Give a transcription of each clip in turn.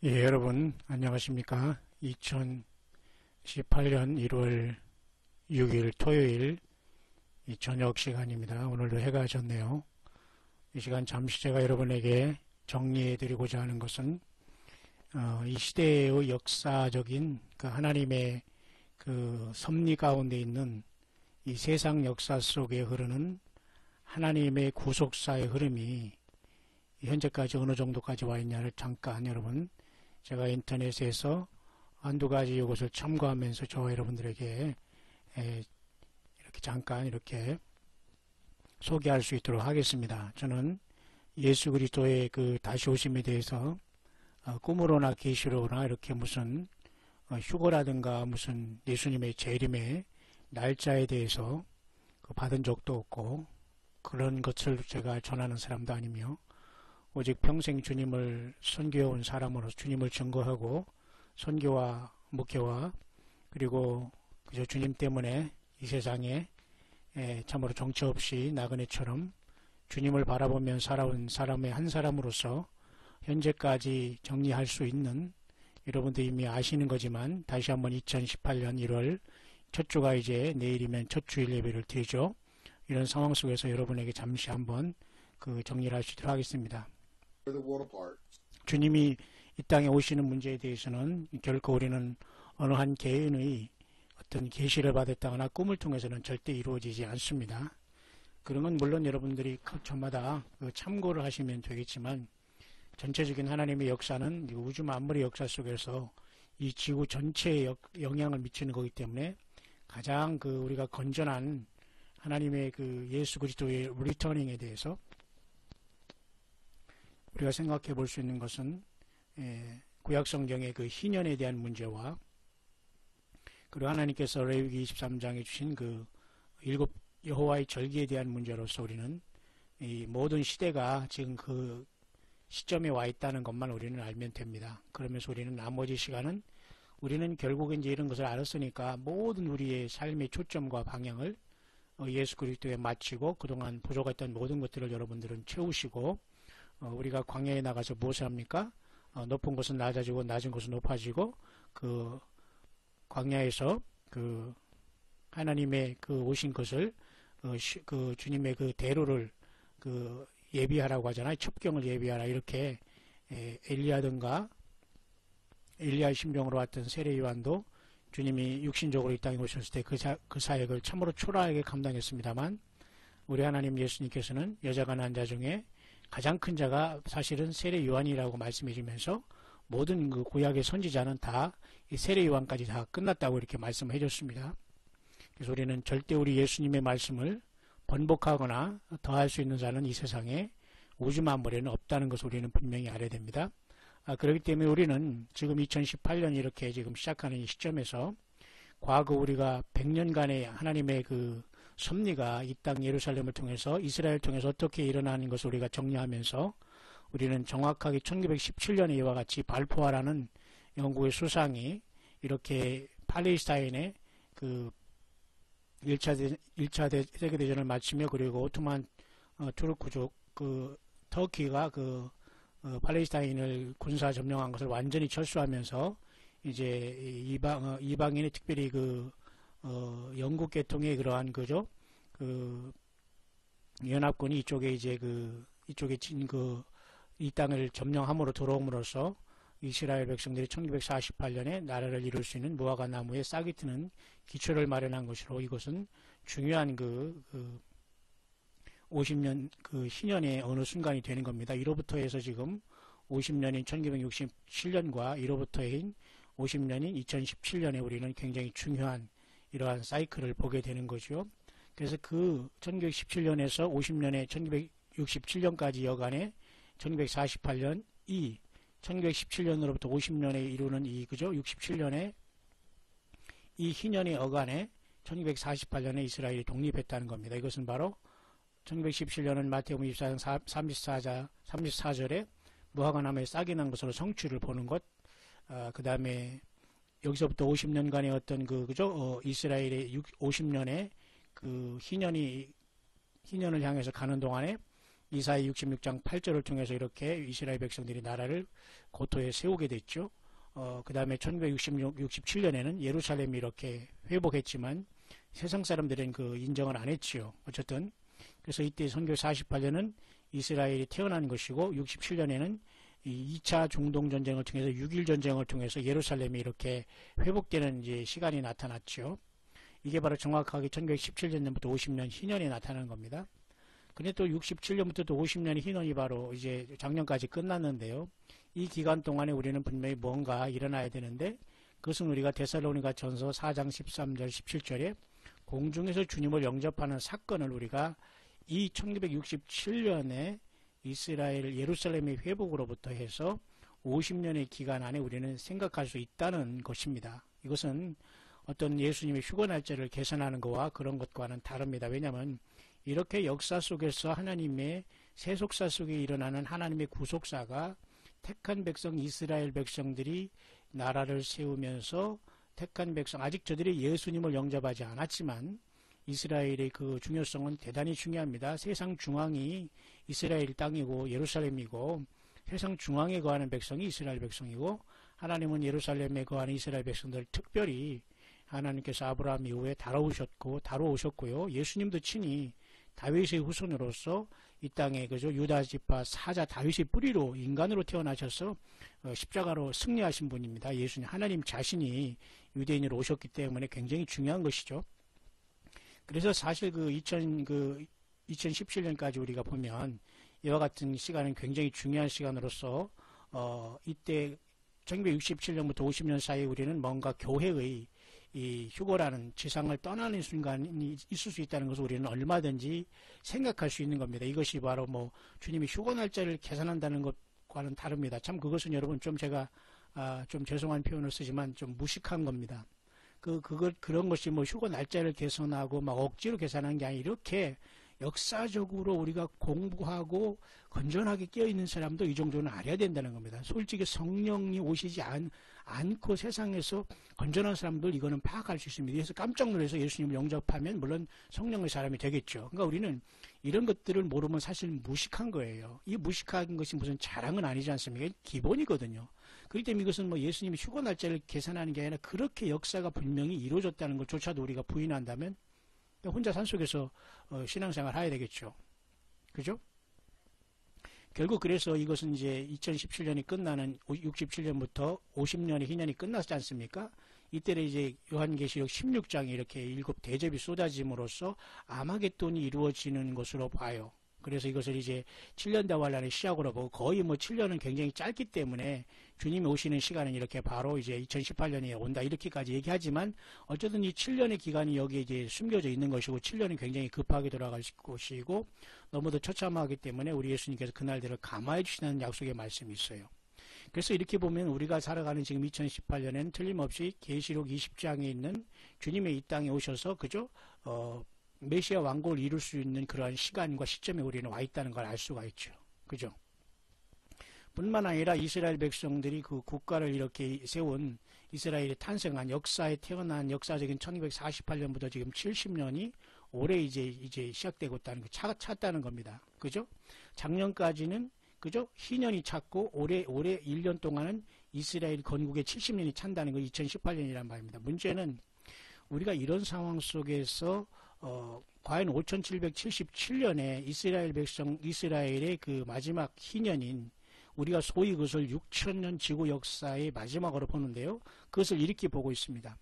예, 여러분 안녕하십니까? 2018년 1월 6일 토요일 이 저녁 시간입니다. 오늘도 해가 졌네요. 이 시간 잠시 제가 여러분에게 정리해 드리고자 하는 것은 이 시대의 역사적인 그 하나님의 그 섭리 가운데 있는 이 세상 역사 속에 흐르는 하나님의 구속사의 흐름이 현재까지 어느 정도까지 와 있냐를 잠깐 여러분 제가 인터넷에서 한두 가지 이것을 참고하면서 저와 여러분들에게 이렇게 잠깐 이렇게 소개할 수 있도록 하겠습니다. 저는 예수 그리스도의 그 다시 오심에 대해서 꿈으로나 계시로나 이렇게 무슨 휴거라든가 무슨 예수님의 재림의 날짜에 대해서 받은 적도 없고 그런 것을 제가 전하는 사람도 아니며 오직 평생 주님을 선교해온 사람으로서 주님을 증거하고 선교와 목회와 그리고 그저 주님 때문에 이 세상에 참으로 정처 없이 나그네처럼 주님을 바라보며 살아온 사람의 한 사람으로서 현재까지 정리할 수 있는 여러분도 이미 아시는 거지만 다시 한번 2018년 1월 첫 주가 이제 내일이면 첫 주일 예배를 드리죠. 이런 상황 속에서 여러분에게 잠시 한번 그 정리를 할 수 있도록 하겠습니다. 주님이 이 땅에 오시는 문제에 대해서는 결코 우리는 어느 한 개인의 어떤 계시를 받았다거나 꿈을 통해서는 절대 이루어지지 않습니다. 그런 건 물론 여러분들이 저마다 참고를 하시면 되겠지만 전체적인 하나님의 역사는 우주 만물의 역사 속에서 이 지구 전체에 영향을 미치는 거기 때문에 가장 우리가 건전한 하나님의 예수 그리스도의 리터닝에 대해서 우리가 생각해 볼 수 있는 것은 구약 성경의 희년에 대한 문제와 그리고 하나님께서 레위기 23장에 주신 일곱 여호와의 절기에 대한 문제로서 우리는 이 모든 시대가 지금 그 시점에 와 있다는 것만 우리는 알면 됩니다. 그러면서 우리는 나머지 시간은 우리는 결국에 이제 이런 것을 알았으니까 모든 우리의 삶의 초점과 방향을 예수 그리스도에 맞추고 그동안 부족했던 모든 것들을 여러분들은 채우시고 우리가 광야에 나가서 무엇을 합니까? 높은 곳은 낮아지고 낮은 곳은 높아지고 광야에서 하나님의 오신 것을 주님의 대로를 예비하라고 하잖아요. 첩경을 예비하라 이렇게 엘리야든가 엘리야의 신병으로 왔던 세례 요한도 주님이 육신적으로 이 땅에 오셨을 때 그 사역을 참으로 초라하게 감당했습니다만 우리 하나님 예수님께서는 여자가 난 자 중에 가장 큰 자가 사실은 세례 요한이라고 말씀해 주면서 모든 구약의 선지자는 다 이 세례 요한까지 다 끝났다고 이렇게 말씀해 줬습니다. 그래서 우리는 절대 우리 예수님의 말씀을 번복하거나 더할 수 있는 자는 이 세상에 우주 만물에는 없다는 것을 우리는 분명히 알아야 됩니다. 그렇기 때문에 우리는 지금 2018년 이렇게 지금 시작하는 이 시점에서 과거 우리가 100년간의 하나님의 섭리가 이 땅 예루살렘을 통해서 이스라엘을 통해서 어떻게 일어나는 것을 우리가 정리하면서 우리는 정확하게 1917년에 이와 같이 발포하라는 영국의 수상이 이렇게 팔레스타인의 1차 세계대전을 마치며 그리고 오토만 투르크족 터키가 팔레스타인을 군사 점령한 것을 완전히 철수하면서 이제 이방인이 특별히 영국 계통의 그러한 연합군이 이쪽에 이제 이쪽에 이 땅을 점령함으로 들어옴으로써 이스라엘 백성들이 1948년에 나라를 이룰 수 있는 무화과 나무에 싹이 트는 기초를 마련한 것으로 이것은 중요한 50년 희년의 어느 순간이 되는 겁니다. 이로부터 해서 지금 50년인 1967년과 이로부터인 50년인 2017년에 우리는 굉장히 중요한 이러한 사이클을 보게 되는 거죠. 그래서 1917년에서 50년에 1967년까지 여간에 1948년 1917년으로부터 50년에 이루는 67년에 이 희년의 어간에 1948년에 이스라엘이 독립했다는 겁니다. 이것은 바로 1917년은 마태복음 24장 34절에 무화과 나무에 싹이 난 것으로 성취를 보는 것, 그 다음에 여기서부터 50년간의 어떤 이스라엘의 50년의 희년을 향해서 가는 동안에 이사야 66장 8절을 통해서 이렇게 이스라엘 백성들이 나라를 고토에 세우게 됐죠. 그 다음에 1967년에는 예루살렘이 이렇게 회복했지만 세상 사람들은 그 인정을 안 했지요. 어쨌든 그래서 이때 선교 48년은 이스라엘이 태어난 것이고 67년에는 이 2차 중동 전쟁을 통해서 6.1 전쟁을 통해서 예루살렘이 이렇게 회복되는 이제 시간이 나타났죠. 이게 바로 정확하게 1917년부터 50년 희년이 나타나는 겁니다. 근데 또 67년부터 또 50년의 희년이 바로 이제 작년까지 끝났는데요. 이 기간 동안에 우리는 분명히 뭔가 일어나야 되는데 그것은 우리가 데살로니가 전서 4장 13절 17절에 공중에서 주님을 영접하는 사건을 우리가 이 1967년에 이스라엘 예루살렘의 회복으로부터 해서 50년의 기간 안에 우리는 생각할 수 있다는 것입니다. 이것은 어떤 예수님의 휴거 날짜를 계산하는 것과 그런 것과는 다릅니다. 왜냐하면 이렇게 역사 속에서 하나님의 세속사 속에 일어나는 하나님의 구속사가 택한 백성 이스라엘 백성들이 나라를 세우면서 택한 백성 아직 저들이 예수님을 영접하지 않았지만 이스라엘의 그 중요성은 대단히 중요합니다. 세상 중앙이 이스라엘 땅이고 예루살렘이고 세상 중앙에 거하는 백성이 이스라엘 백성이고 하나님은 예루살렘에 거하는 이스라엘 백성들 특별히 하나님께서 아브라함 이후에 다뤄오셨고요. 예수님도 친히 다윗의 후손으로서 이 땅에 그죠 유다 지파 사자 다윗의 뿌리로 인간으로 태어나셔서 십자가로 승리하신 분입니다. 예수님 하나님 자신이 유대인으로 오셨기 때문에 굉장히 중요한 것이죠. 그래서 사실 2017년까지 우리가 보면 이와 같은 시간은 굉장히 중요한 시간으로서 이때 1967년부터 50년 사이에 우리는 뭔가 교회의 이 휴거라는 지상을 떠나는 순간이 있을 수 있다는 것을 우리는 얼마든지 생각할 수 있는 겁니다. 이것이 바로 뭐 주님이 휴거 날짜를 계산한다는 것과는 다릅니다. 참 그것은 여러분 좀 제가 좀 죄송한 표현을 쓰지만 좀 무식한 겁니다. 그런 것이 뭐 휴거 날짜를 계산하고 막 억지로 계산한 게 아니라 이렇게 역사적으로 우리가 공부하고 건전하게 깨어있는 사람도 이 정도는 알아야 된다는 겁니다. 솔직히 성령이 오시지 않고 세상에서 건전한 사람들 이거는 파악할 수 있습니다. 그래서 깜짝 놀라서 예수님을 영접하면 물론 성령의 사람이 되겠죠. 그러니까 우리는 이런 것들을 모르면 사실 무식한 거예요. 이 무식한 것이 무슨 자랑은 아니지 않습니까? 기본이거든요. 그렇기 때문에 이것은 뭐 예수님이 휴거 날짜를 계산하는 게 아니라 그렇게 역사가 분명히 이루어졌다는 것조차도 우리가 부인한다면 혼자 산속에서 신앙생활 해야 되겠죠. 그죠? 결국 그래서 이것은 이제 2017년이 끝나는 67년부터 50년의 희년이 끝났지 않습니까? 이때는 이제 요한계시록 16장에 이렇게 7 대접이 쏟아짐으로써 아마겟돈이 이루어지는 것으로 봐요. 그래서 이것을 이제 7년 대환란의 시작으로 보고 거의 뭐 7년은 굉장히 짧기 때문에 주님이 오시는 시간은 이렇게 바로 이제 2018년에 온다 이렇게까지 얘기하지만 어쨌든 이 7년의 기간이 여기에 이제 숨겨져 있는 것이고 7년은 굉장히 급하게 돌아갈 것이고 너무도 처참하기 때문에 우리 예수님께서 그날들을 감화해 주시는 약속의 말씀이 있어요. 그래서 이렇게 보면 우리가 살아가는 지금 2018년에는 틀림없이 계시록 20장에 있는 주님의 이 땅에 오셔서 그죠? 메시아 왕국을 이룰 수 있는 그러한 시간과 시점에 우리는 와 있다는 걸 알 수가 있죠. 그죠? 뿐만 아니라 이스라엘 백성들이 그 국가를 이렇게 세운 이스라엘이 탄생한 역사에 태어난 역사적인 1948년부터 지금 70년이 올해 이제 시작되고 있다는 거 찼다는 겁니다. 그죠? 작년까지는 그죠? 희년이 찼고 올해 1년 동안은 이스라엘 건국의 70년이 찬다는 거 2018년이란 말입니다. 문제는 우리가 이런 상황 속에서 과연 5777년에 이스라엘의 그 마지막 희년인 우리가 소위 그것을 6000년 지구 역사의 마지막으로 보는데요. 그것을 이렇게 보고 있습니다.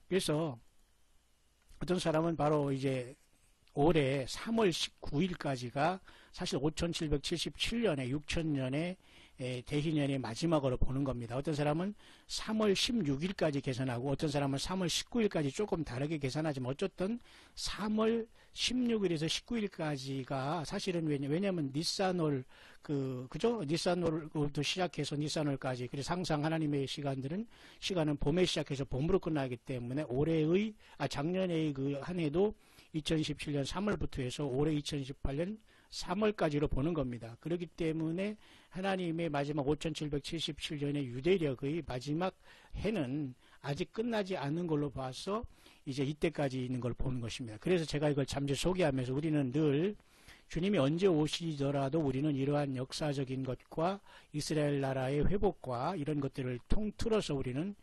그래서 어떤 사람은 바로 이제 올해 3월 19일까지가 사실 5777년에 6000년의 대희년의 마지막으로 보는 겁니다. 어떤 사람은 3월 16일까지 계산하고 어떤 사람은 3월 19일까지 조금 다르게 계산하지만 어쨌든 3월 16일에서 19일까지가 사실은 왜냐하면 니산월 그죠? 니산월부터 시작해서 니산월까지 그래서 항상 하나님의 시간은 봄에 시작해서 봄으로 끝나기 때문에 작년의 그 한 해도 2017년 3월부터 해서 올해 2018년 3월까지로 보는 겁니다. 그렇기 때문에 하나님의 마지막 5777년의 유대력의 마지막 해는 아직 끝나지 않는 걸로 봐서 이제 이때까지 있는 걸 보는 것입니다. 그래서 제가 이걸 잠시 소개하면서 우리는 늘 주님이 언제 오시더라도 우리는 이러한 역사적인 것과 이스라엘 나라의 회복과 이런 것들을 통틀어서 우리는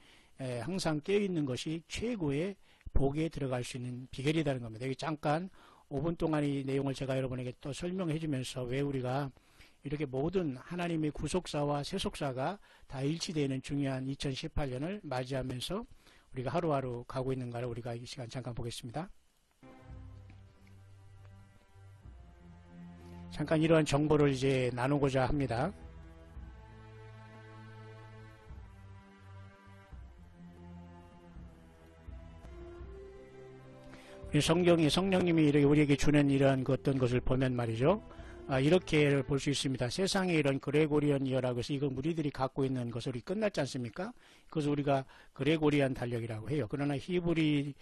항상 깨어있는 것이 최고의 복에 들어갈 수 있는 비결이라는 겁니다. 여기 잠깐 5분 동안 이 내용을 제가 여러분에게 또 설명해 주면서 왜 우리가 이렇게 모든 하나님의 구속사와 세속사가 다 일치되는 중요한 2018년을 맞이하면서 우리가 하루하루 가고 있는가를 우리가 이 시간 잠깐 보겠습니다. 잠깐 이러한 정보를 이제 나누고자 합니다. 성령님이 우리에게 주는 이러한 어떤 것을 보면 말이죠. 이렇게 볼 수 있습니다. 세상에 이런 그레고리안 이어라고 해서 이거 우리들이 갖고 있는 것을 끝났지 않습니까? 그것을 우리가 그레고리안 달력이라고 해요. 그러나 히브리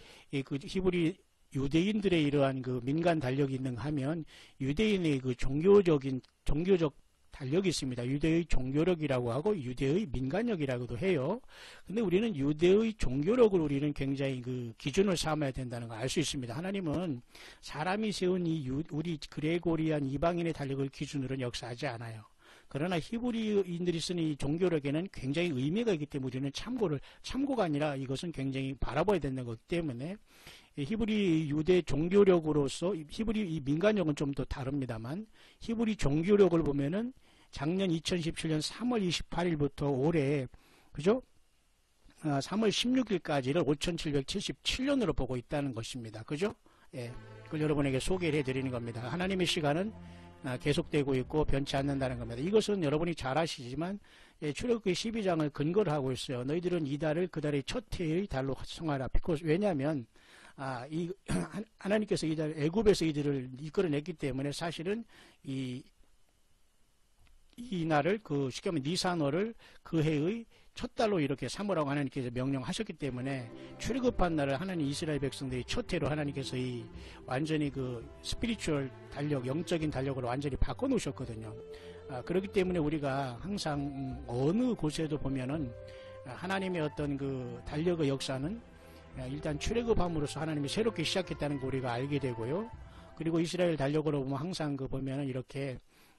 유대인들의 이러한 그 민간 달력이 있는가 하면 유대인의 그 종교적 달력이 있습니다. 유대의 종교력이라고 하고 유대의 민간력이라고도 해요. 근데 우리는 유대의 종교력을 우리는 굉장히 그 기준을 삼아야 된다는 걸 알 수 있습니다. 하나님은 사람이 세운 우리 그레고리안 이방인의 달력을 기준으로는 역사하지 않아요. 그러나 히브리인들이 쓰는 이 종교력에는 굉장히 의미가 있기 때문에 우리는 참고가 아니라 이것은 굉장히 바라봐야 되는 거기 때문에 히브리 유대 종교력으로서 히브리 이 민간력은 좀 더 다릅니다만 히브리 종교력을 보면은 작년 2017년 3월 28일부터 올해 그죠? 3월 16일까지를 5777년으로 보고 있다는 것입니다. 그죠? 예. 그걸 여러분에게 소개를 해드리는 겁니다. 하나님의 시간은 계속되고 있고 변치 않는다는 겁니다. 이것은 여러분이 잘 아시지만 출애굽기 12장을 근거를 하고 있어요. 너희들은 이 달을 그 달의 첫 해의 달로 정하라. 왜냐하면 하나님께서 이 달 애굽에서 이들을 이끌어냈기 때문에 사실은 이 날을 쉽게 하면 니산월을 그 해의 첫 달로 이렇게 삼으라고 하나님께서 명령하셨기 때문에 출애굽한 날을 하나님 이스라엘 백성들이 첫 해로 하나님께서 완전히 스피리추얼 달력, 영적인 달력으로 완전히 바꿔 놓으셨거든요. 그렇기 때문에 우리가 항상 어느 곳에도 보면은 하나님의 어떤 달력의 역사는 일단 출애굽함으로써 하나님이 새롭게 시작했다는 거 우리가 알게 되고요. 그리고 이스라엘 달력으로 보면 항상 보면은 이렇게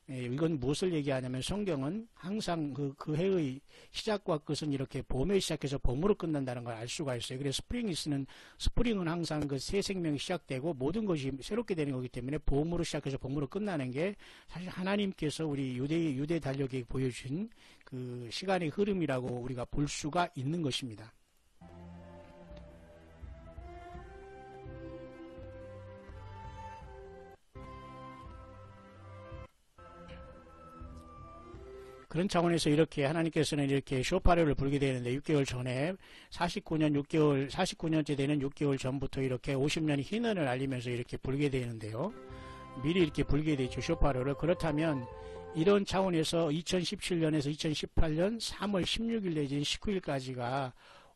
이건 무엇을 얘기하냐면 성경은 항상 그 해의 시작과 끝은 이렇게 봄에 시작해서 봄으로 끝난다는 걸 알 수가 있어요. 그래서 스프링은 항상 새 생명이 시작되고 모든 것이 새롭게 되는 거기 때문에 봄으로 시작해서 봄으로 끝나는 게 사실 하나님께서 우리 유대 달력에 보여준 그 시간의 흐름이라고 우리가 볼 수가 있는 것입니다. 그런 차원에서 이렇게 하나님께서는 이렇게 쇼파레를 불게 되는데 6개월 전에 49년째 되는 6개월 전부터 이렇게 50년 희년을 알리면서 이렇게 불게 되는데요. 미리 이렇게 불게 되죠. 쇼파레를. 그렇다면 이런 차원에서 2017년에서 2018년 3월 16일 내지 19일까지가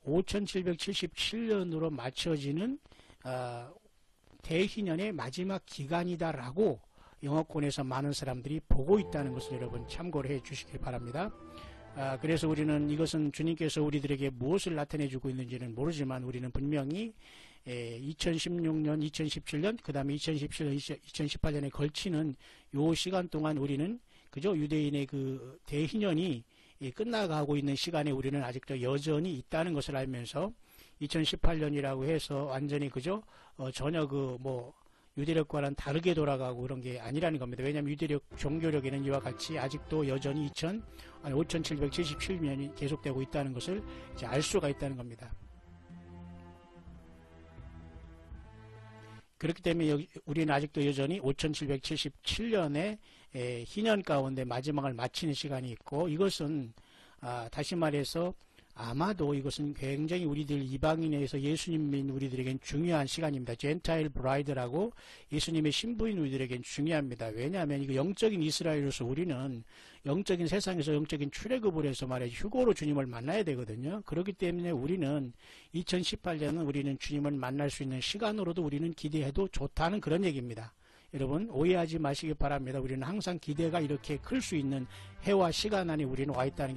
5777년으로 맞춰지는 대희년의 마지막 기간이다라고 영어권에서 많은 사람들이 보고 있다는 것을 여러분 참고를 해 주시길 바랍니다. 그래서 우리는 이것은 주님께서 우리들에게 무엇을 나타내 주고 있는지는 모르지만 우리는 분명히 2016년, 2017년, 그 다음에 2017년, 2018년에 걸치는 요 시간 동안 우리는 그죠? 유대인의 대희년이 끝나가고 있는 시간에 우리는 아직도 여전히 있다는 것을 알면서 2018년이라고 해서 완전히 그죠? 전혀 유대력과는 다르게 돌아가고 그런 게 아니라는 겁니다. 왜냐하면 유대력, 종교력에는 이와 같이 아직도 여전히 5777년이 계속되고 있다는 것을 이제 알 수가 있다는 겁니다. 그렇기 때문에 우리는 아직도 여전히 5777년의 희년 가운데 마지막을 마치는 시간이 있고 이것은 다시 말해서 아마도 이것은 굉장히 우리들 이방인에서 예수님인 우리들에겐 중요한 시간입니다. 젠타일 브라이드라고 예수님의 신부인 우리들에겐 중요합니다. 왜냐하면 이거 영적인 이스라엘로서 우리는 영적인 세상에서 영적인 출애굽을 해서 휴거로 주님을 만나야 되거든요. 그렇기 때문에 우리는 2018년은 우리는 주님을 만날 수 있는 시간으로도 우리는 기대해도 좋다는 그런 얘기입니다. 여러분 오해하지 마시기 바랍니다. 우리는 항상 기대가 이렇게 클 수 있는 해와 시간 안에 우리는 와 있다는